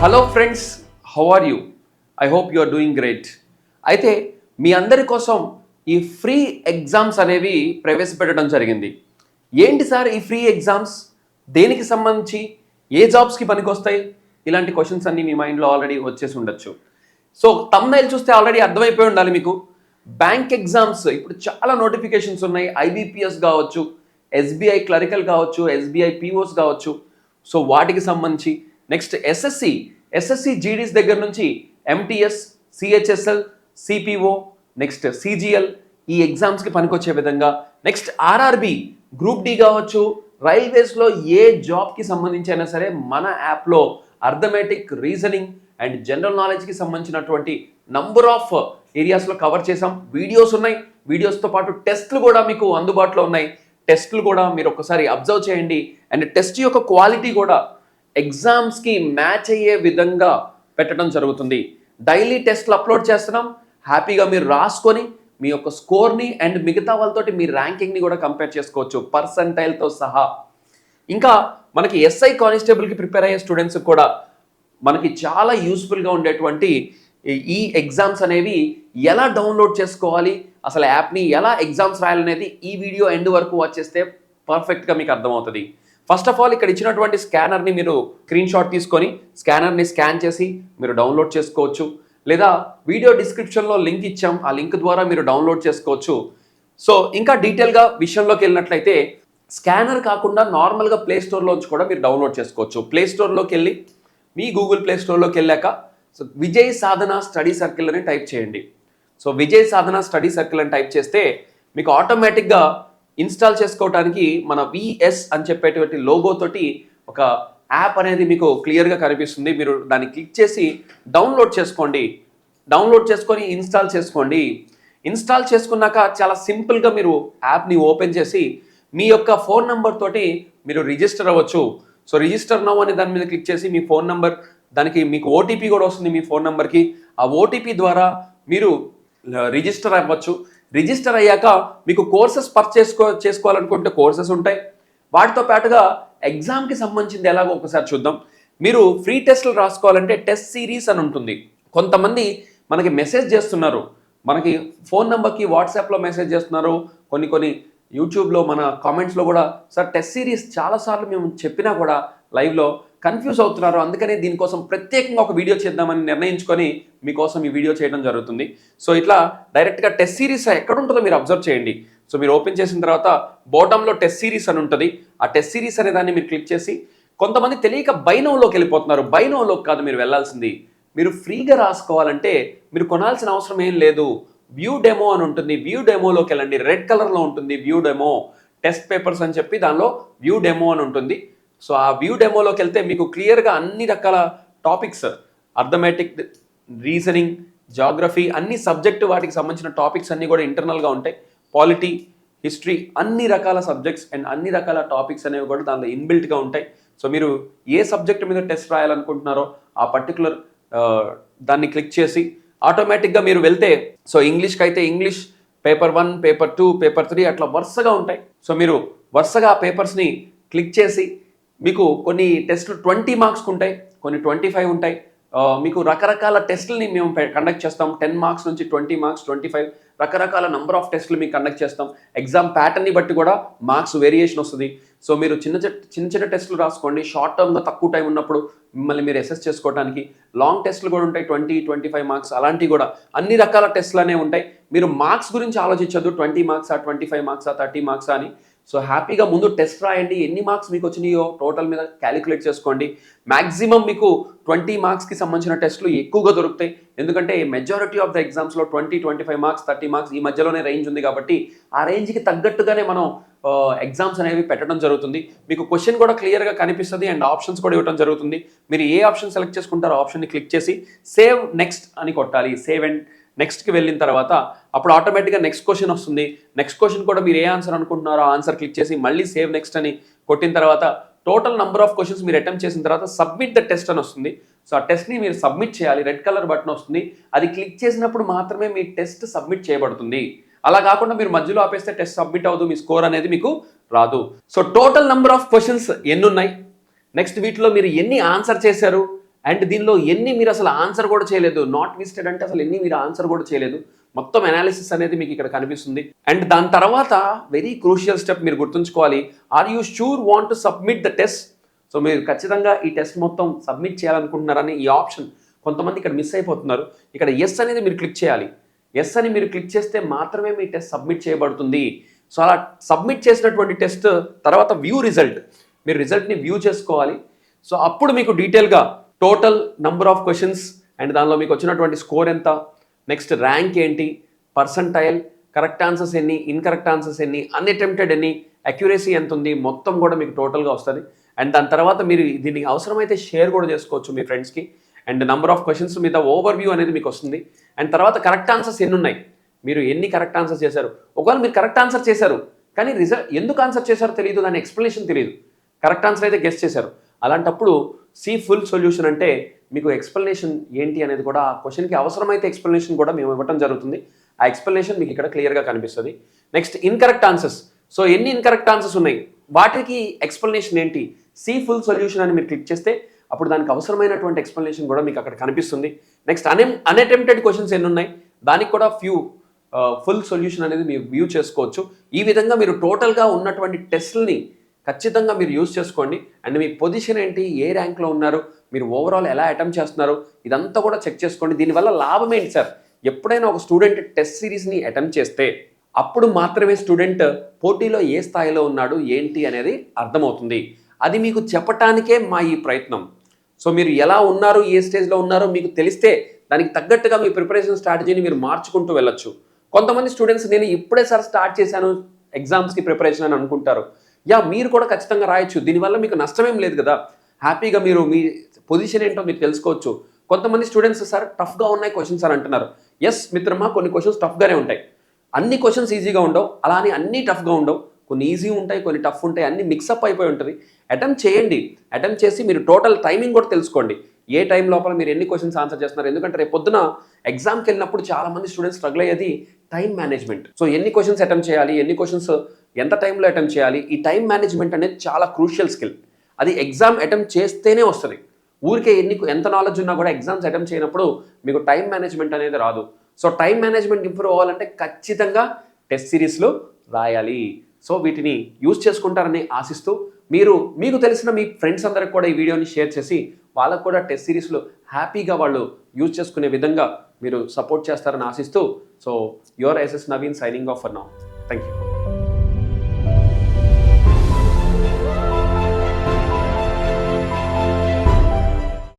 Hello friends, how are you? I hope you are doing great. అయితే మీ అందరి కోసం ఈ ఫ్రీ ఎగ్జామ్స్ అనేవి ప్రవేశపెట్టడం జరిగింది. ఏంటి సార్ ఈ ఫ్రీ ఎగ్జామ్స్? దేనికి సంబంధించి? ఏ జాబ్స్కి పనికొస్తాయి? ఇలాంటి క్వశ్చన్స్ అన్నీ మీ మైండ్లో ఆల్రెడీ వచ్చేసి ఉండొచ్చు. సో థంబ్నెయిల్ చూస్తే ఆల్రెడీ అర్థమైపోయి ఉండాలి మీకు. బ్యాంక్ ఎగ్జామ్స్ ఇప్పుడు చాలా నోటిఫికేషన్స్ ఉన్నాయి. ఐబీపీఎస్ కావచ్చు, ఎస్బీఐ క్లరికల్ కావచ్చు, ఎస్బీఐ పీఓస్ కావచ్చు. సో వాటికి సంబంధించి నెక్స్ట్ ఎస్ఎస్సి జీడీస్ దగ్గర నుంచి MTS, CHSL, CPO, next CGL ఈ ఎగ్జామ్స్కి పనికొచ్చే విధంగా, నెక్స్ట్ ఆర్ఆర్బి, గ్రూప్ డి కావచ్చు, రైల్వేస్లో ఏ జాబ్కి సంబంధించి అయినా సరే మన యాప్లో అర్థమెటిక్, రీజనింగ్ అండ్ జనరల్ నాలెడ్జ్కి సంబంధించినటువంటి నంబర్ ఆఫ్ ఏరియాస్లో కవర్ చేసాం. వీడియోస్ ఉన్నాయి. వీడియోస్తో పాటు టెస్ట్లు కూడా మీకు అందుబాటులో ఉన్నాయి. టెస్ట్లు కూడా మీరు ఒకసారి అబ్జర్వ్ చేయండి. అండ్ టెస్ట్ యొక్క క్వాలిటీ కూడా ఎగ్జామ్స్కి మ్యాచ్ అయ్యే విధంగా పెట్టడం జరుగుతుంది. డైలీ టెస్ట్లు అప్లోడ్ చేస్తున్నాం. హ్యాపీగా మీరు రాసుకొని మీ యొక్క స్కోర్ని అండ్ మిగతా వాళ్ళతోటి మీ ర్యాంకింగ్ని కూడా కంపేర్ చేసుకోవచ్చు పర్సంటైల్తో సహా. ఇంకా మనకి ఎస్ఐ కానిస్టేబుల్కి ప్రిపేర్ అయ్యే స్టూడెంట్స్కి కూడా మనకి చాలా యూస్ఫుల్గా ఉండేటువంటి ఈ ఎగ్జామ్స్ అనేవి ఎలా డౌన్లోడ్ చేసుకోవాలి, అసలు యాప్ని ఎలా ఎగ్జామ్స్ రాయాలనేది ఈ వీడియో ఎండ్ వరకు వాచ్ చేస్తే పర్ఫెక్ట్గా మీకు అర్థమవుతుంది. ఫస్ట్ ఆఫ్ ఆల్ ఇక్కడ ఇచ్చినటువంటి స్కానర్ని మీరు స్క్రీన్ షాట్ తీసుకొని స్కానర్ని స్కాన్ చేసి మీరు డౌన్లోడ్ చేసుకోవచ్చు. లేదా వీడియో డిస్క్రిప్షన్లో లింక్ ఇచ్చాం, ఆ లింక్ ద్వారా మీరు డౌన్లోడ్ చేసుకోవచ్చు. సో ఇంకా డీటెయిల్గా విషయంలోకి వెళ్ళినట్లయితే స్కానర్ కాకుండా నార్మల్గా ప్లే స్టోర్లోంచి కూడా మీరు డౌన్లోడ్ చేసుకోవచ్చు. ప్లే స్టోర్లోకి వెళ్ళి మీ గూగుల్ ప్లే స్టోర్లోకి వెళ్ళాక సో విజయ్ సాధన స్టడీ సర్కిల్ అని టైప్ చేయండి. సో విజయ్ సాధన స్టడీ సర్కిల్ అని టైప్ చేస్తే మీకు ఆటోమేటిక్గా ఇన్స్టాల్ చేసుకోవడానికి మన విఎస్ అని చెప్పేటువంటి లోగోతోటి ఒక యాప్ అనేది మీకు క్లియర్గా కనిపిస్తుంది. మీరు దాన్ని క్లిక్ చేసి డౌన్లోడ్ చేసుకోండి. డౌన్లోడ్ చేసుకొని ఇన్స్టాల్ చేసుకోండి. ఇన్స్టాల్ చేసుకున్నాక చాలా సింపుల్గా మీరు యాప్ని ఓపెన్ చేసి మీ యొక్క ఫోన్ నెంబర్ తోటి మీరు రిజిస్టర్ అవ్వచ్చు. సో రిజిస్టర్ నౌ అనే దాని మీద క్లిక్ చేసి మీ ఫోన్ నెంబర్, దానికి మీకు ఓటీపీ కూడా వస్తుంది మీ ఫోన్ నెంబర్కి. ఆ ఓటీపీ ద్వారా మీరు రిజిస్టర్ అవ్వచ్చు. రిజిస్టర్ అయ్యాక మీకు కోర్సెస్ చేసుకోవాలనుకుంటే కోర్సెస్ ఉంటాయి. వాటితో పాటుగా ఎగ్జామ్కి సంబంధించింది ఎలాగో ఒకసారి చూద్దాం. మీరు ఫ్రీ టెస్టులు రాసుకోవాలంటే టెస్ట్ సిరీస్ అని ఉంటుంది. కొంతమంది మనకి మెసేజ్ చేస్తున్నారు, మనకి ఫోన్ నెంబర్కి వాట్సాప్లో మెసేజ్ చేస్తున్నారు, కొన్ని యూట్యూబ్లో మన కామెంట్స్లో కూడా సార్ టెస్ట్ సిరీస్ చాలాసార్లు మేము చెప్పినా కూడా లైవ్లో కన్ఫ్యూజ్ అవుతున్నారు, అందుకనే దీనికోసం ప్రత్యేకంగా ఒక వీడియో చేద్దామని నిర్ణయించుకొని మీకోసం ఈ వీడియో చేయడం జరుగుతుంది. సో ఇట్లా డైరెక్ట్గా టెస్ట్ సిరీస్ ఎక్కడ ఉంటుందో మీరు అబ్జర్వ్ చేయండి. సో మీరు ఓపెన్ చేసిన తర్వాత బాటంలో టెస్ట్ సిరీస్ అని ఉంటుంది. ఆ టెస్ట్ సిరీస్ అనే దాన్ని మీరు క్లిక్ చేసి, కొంతమంది తెలియక బైనోలోకి వెళ్ళిపోతున్నారు. బైనోలోకి కాదు మీరు వెళ్ళాల్సింది. మీరు ఫ్రీగా రాసుకోవాలంటే మీరు కొనాల్సిన అవసరం ఏం లేదు. వ్యూ డెమో అని ఉంటుంది. వ్యూ డెమోలోకి వెళ్ళండి. రెడ్ కలర్లో ఉంటుంది వ్యూ డెమో. టెస్ట్ పేపర్స్ అని చెప్పి దానిలో వ్యూ డెమో అని ఉంటుంది. సో ఆ వ్యూ డెమోలోకి వెళ్తే మీకు క్లియర్గా అన్ని రకాల టాపిక్స్, అర్థమెటిక్, రీజనింగ్, జాగ్రఫీ, అన్ని సబ్జెక్టు వాటికి సంబంధించిన టాపిక్స్ అన్నీ కూడా ఇంటర్నల్గా ఉంటాయి. పాలిటీ, హిస్టరీ, అన్ని రకాల సబ్జెక్ట్స్ అండ్ అన్ని రకాల టాపిక్స్ అనేవి కూడా దానిలో ఇన్బిల్ట్గా ఉంటాయి. సో మీరు ఏ సబ్జెక్ట్ మీద టెస్ట్ రాయాలనుకుంటున్నారో ఆ పర్టికులర్ దాన్ని క్లిక్ చేసి ఆటోమేటిక్గా మీరు వెళ్తే, సో ఇంగ్లీష్కి అయితే ఇంగ్లీష్ పేపర్ 1, పేపర్ 2, పేపర్ 3 అట్లా వరుసగా ఉంటాయి. సో మీరు వరుసగా ఆ పేపర్స్ని క్లిక్ చేసి మీకు కొన్ని టెస్టులు 20 మార్క్స్కి ఉంటాయి, కొన్ని 25 ఉంటాయి. మీకు రకరకాల టెస్టులని మేము కండక్ట్ చేస్తాం. 10 మార్క్స్ నుంచి 20 మార్క్స్, 25 రకరకాల నంబర్ ఆఫ్ టెస్టులు మీకు కండక్ట్ చేస్తాం. ఎగ్జామ్ ప్యాటర్న్ని బట్టి కూడా మార్క్స్ వేరియేషన్ వస్తుంది. సో మీరు చిన్న టెస్టులు రాసుకోండి. షార్ట్ టర్మ్గా తక్కువ టైం ఉన్నప్పుడు మిమ్మల్ని మీరు అసెస్ చేసుకోవడానికి. లాంగ్ టెస్టులు కూడా ఉంటాయి, 20-25 మార్క్స్ అలాంటివి కూడా అన్ని రకాల టెస్టులు అనేవి ఉంటాయి. మీరు మార్క్స్ గురించి ఆలోచించద్దు, 20 మార్క్సా, 25 మార్క్సా, 30 మార్క్సా అని. సో హ్యాపీగా ముందు టెస్ట్ రాయండి. ఎన్ని మార్క్స్ మీకు వచ్చినాయో టోటల్ మీద క్యాలిక్యులేట్ చేసుకోండి. మ్యాక్సిమం మీకు 20 మార్క్స్కి సంబంధించిన టెస్టులు ఎక్కువగా దొరుకుతాయి. ఎందుకంటే మెజారిటీ ఆఫ్ ద ఎగ్జామ్స్లో 20-25 మార్క్స్, 30 మార్క్స్ ఈ మధ్యలోనే రేంజ్ ఉంది కాబట్టి ఆ రేంజ్కి తగ్గట్టుగానే మనం ఎగ్జామ్స్ అనేవి పెట్టడం జరుగుతుంది. మీకు క్వశ్చన్ కూడా క్లియర్గా కనిపిస్తుంది అండ్ ఆప్షన్స్ కూడా ఇవ్వడం జరుగుతుంది. మీరు ఏ ఆప్షన్ సెలెక్ట్ చేసుకుంటారో ఆప్షన్ని క్లిక్ చేసి సేవ్ నెక్స్ట్ అని కొట్టాలి. సేవ్ అండ్ నెక్స్ట్కి వెళ్ళిన తర్వాత అప్పుడు ఆటోమేటిక్గా నెక్స్ట్ క్వశ్చన్ వస్తుంది. నెక్స్ట్ క్వశ్చన్ కూడా మీరు ఏ ఆన్సర్ అనుకుంటున్నారో ఆ ఆన్సర్ క్లిక్ చేసి మళ్ళీ సేవ్ నెక్స్ట్ అని కొట్టిన తర్వాత టోటల్ నంబర్ ఆఫ్ క్వశ్చన్స్ మీరు అటెంప్ట్ చేసిన తర్వాత సబ్మిట్ ద టెస్ట్ అని వస్తుంది. సో ఆ టెస్ట్ని మీరు సబ్మిట్ చేయాలి. రెడ్ కలర్ బటన్ వస్తుంది. అది క్లిక్ చేసినప్పుడు మాత్రమే మీ టెస్ట్ సబ్మిట్ చేయబడుతుంది. అలా కాకుండా మీరు మధ్యలో ఆపేస్తే టెస్ట్ సబ్మిట్ అవ్వదు, మీ స్కోర్ అనేది మీకు రాదు. So total number of questions ఎన్ని ఉన్నాయి, నెక్స్ట్ వీటిలో మీరు ఎన్ని ఆన్సర్ చేశారు అండ్ దీనిలో ఎన్ని మీరు అసలు ఆన్సర్ కూడా చేయలేదు, నాట్ విస్టెడ్ అంటే అసలు ఎన్ని మీరు ఆన్సర్ కూడా చేయలేదు, మొత్తం అనాలిసిస్ అనేది మీకు ఇక్కడ కనిపిస్తుంది. అండ్ దాని తర్వాత వెరీ క్రూషియల్ స్టెప్ మీరు గుర్తుంచుకోవాలి, are you sure want to submit the test. So మీరు ఖచ్చితంగా ఈ టెస్ట్ మొత్తం సబ్మిట్ చేయాలనుకుంటున్నారని ఈ ఆప్షన్ కొంతమంది ఇక్కడ మిస్ అయిపోతున్నారు. ఇక్కడ ఎస్ అనేది మీరు క్లిక్ చేయాలి. ఎస్ అని మీరు క్లిక్ చేస్తే మాత్రమే మీ టెస్ట్ సబ్మిట్ చేయబడుతుంది. సో అలా సబ్మిట్ చేసినటువంటి టెస్ట్ తర్వాత వ్యూ రిజల్ట్, మీరు రిజల్ట్ని వ్యూ చేసుకోవాలి. సో అప్పుడు మీకు డీటెయిల్గా total number of questions and దానిలో మీకు వచ్చినటువంటి స్కోర్ ఎంత, నెక్స్ట్ ర్యాంక్ ఏంటి, పర్సంటైల్, కరెక్ట్ ఆన్సర్స్ ఎన్ని, ఇన్కరెక్ట్ ఆన్సర్స్ ఎన్ని, అన్అటెంప్టెడ్ ఎన్ని, అక్యురసీ ఎంత ఉంది, మొత్తం కూడా మీకు టోటల్గా వస్తుంది. అండ్ దాని తర్వాత మీరు దీనికి అవసరమైతే షేర్ కూడా చేసుకోవచ్చు మీ ఫ్రెండ్స్కి. అండ్ నెంబర్ ఆఫ్ క్వశ్చన్స్ మీద ఓవర్ వ్యూ అనేది మీకు వస్తుంది. అండ్ తర్వాత కరెక్ట్ ఆన్సర్స్ ఎన్ని ఉన్నాయి, మీరు ఎన్ని కరెక్ట్ ఆన్సర్స్ చేశారు, ఒకవేళ మీరు కరెక్ట్ ఆన్సర్ చేశారు కానీ రిజల్ట్ ఎందుకు ఆన్సర్ చేశారో తెలియదు, దాని ఎక్స్ప్లెనేషన్ తెలియదు, కరెక్ట్ ఆన్సర్ అయితే గెస్ చేశారు, అలాంటప్పుడు సి ఫుల్ సొల్యూషన్ అంటే మీకు ఎక్స్ప్లెనేషన్ ఏంటి అనేది కూడా ఆ క్వశ్చన్కి అవసరమైతే ఎక్స్ప్లెనేషన్ కూడా మేము ఇవ్వడం జరుగుతుంది. ఆ ఎక్స్ప్లెనేషన్ మీకు ఇక్కడ క్లియర్గా కనిపిస్తుంది. నెక్స్ట్ ఇన్కరెక్ట్ ఆన్సర్స్, సో ఎన్ని ఇన్కరెక్ట్ ఆన్సర్స్ ఉన్నాయి వాటికి ఎక్స్ప్లెనేషన్ ఏంటి, సి ఫుల్ సొల్యూషన్ అని మీరు క్లిక్ చేస్తే అప్పుడు దానికి అవసరమైనటువంటి ఎక్స్ప్లెనేషన్ కూడా మీకు అక్కడ కనిపిస్తుంది. నెక్స్ట్ అన్అటెంప్టెడ్ క్వశ్చన్స్ ఎన్ని ఉన్నాయి దానికి కూడా ఫుల్ సొల్యూషన్ అనేది మీరు వ్యూ చేసుకోవచ్చు. ఈ విధంగా మీరు టోటల్గా ఉన్నటువంటి టెస్ట్ని ఖచ్చితంగా మీరు యూజ్ చేసుకోండి. అండ్ మీ పొజిషన్ ఏంటి, ఏ ర్యాంక్లో ఉన్నారు, మీరు ఓవరాల్ ఎలా అటెంప్ట్ చేస్తున్నారు, ఇదంతా కూడా చెక్ చేసుకోండి. దీనివల్ల లాభం ఏంటి సార్, ఎప్పుడైనా ఒక స్టూడెంట్ టెస్ట్ సిరీస్ని అటెంప్ట్ చేస్తే అప్పుడు మాత్రమే స్టూడెంట్ పోటీలో ఏ స్థాయిలో ఉన్నాడు ఏంటి అనేది అర్థమవుతుంది. అది మీకు చెప్పటానికే మా ఈ ప్రయత్నం. సో మీరు ఎలా ఉన్నారు, ఏ స్టేజ్లో ఉన్నారో మీకు తెలిస్తే దానికి తగ్గట్టుగా మీ ప్రిపరేషన్ స్ట్రాటజీని మీరు మార్చుకుంటూ వెళ్ళొచ్చు. కొంతమంది స్టూడెంట్స్ నేను ఇప్పుడే సార్ స్టార్ట్ చేశాను ఎగ్జామ్స్కి ప్రిపరేషన్ అని అనుకుంటారు. మీరు కూడా ఖచ్చితంగా రాయొచ్చు, దీనివల్ల మీకు నష్టమేం లేదు కదా, హ్యాపీగా మీరు మీ పొజిషన్ ఏంటో మీరు తెలుసుకోవచ్చు. కొంతమంది స్టూడెంట్స్ సార్ టఫ్గా ఉన్నాయి క్వశ్చన్స్ అని అంటున్నారు. ఎస్ మిత్రమా, కొన్ని క్వశ్చన్స్ టఫ్గానే ఉంటాయి, అన్ని క్వశ్చన్స్ ఈజీగా ఉండవు, అలా అని అన్నీ టఫ్గా ఉండవు, కొన్ని ఈజీ ఉంటాయి, కొన్ని టఫ్ ఉంటాయి, అన్ని మిక్సప్ అయిపోయి ఉంటుంది. అటెంప్ట్ చేయండి, అటెంప్ట్ చేసి మీరు టోటల్ టైమింగ్ కూడా తెలుసుకోండి, ఏ టైం లోపల మీరు ఎన్ని క్వశ్చన్స్ ఆన్సర్ చేస్తున్నారు. ఎందుకంటే రేపు పొద్దున ఎగ్జామ్కి వెళ్ళినప్పుడు చాలామంది స్టూడెంట్స్ స్ట్రగుల్ అయ్యేది టైం మేనేజ్మెంట్. సో ఎన్ని క్వశ్చన్స్ అటెంప్ట్ చేయాలి, ఎన్ని క్వశ్చన్స్ ఎంత టైంలో అటెంప్ట్ చేయాలి, ఈ టైం మేనేజ్మెంట్ అనేది చాలా క్రూషియల్ స్కిల్. అది ఎగ్జామ్ అటెంప్ట్ చేస్తేనే వస్తుంది. ఊరికే ఎంత నాలెడ్జ్ ఉన్నా కూడా ఎగ్జామ్స్ అటెంప్ట్ చేయనప్పుడు మీకు టైం మేనేజ్మెంట్ అనేది రాదు. సో టైం మేనేజ్మెంట్ ఇంప్రూవ్ అవ్వాలంటే ఖచ్చితంగా టెస్ట్ సిరీస్లు రాయాలి. సో వీటిని యూజ్ చేసుకుంటారని ఆశిస్తూ మీకు తెలిసిన మీ ఫ్రెండ్స్ అందరికి కూడా ఈ వీడియోని షేర్ చేసి వాళ్ళకు కూడా టెస్ట్ సిరీస్లు హ్యాపీగా వాళ్ళు యూజ్ చేసుకునే విధంగా మీరు సపోర్ట్ చేస్తారని ఆశిస్తూ, so yours Naveen signing off for now. Thank you.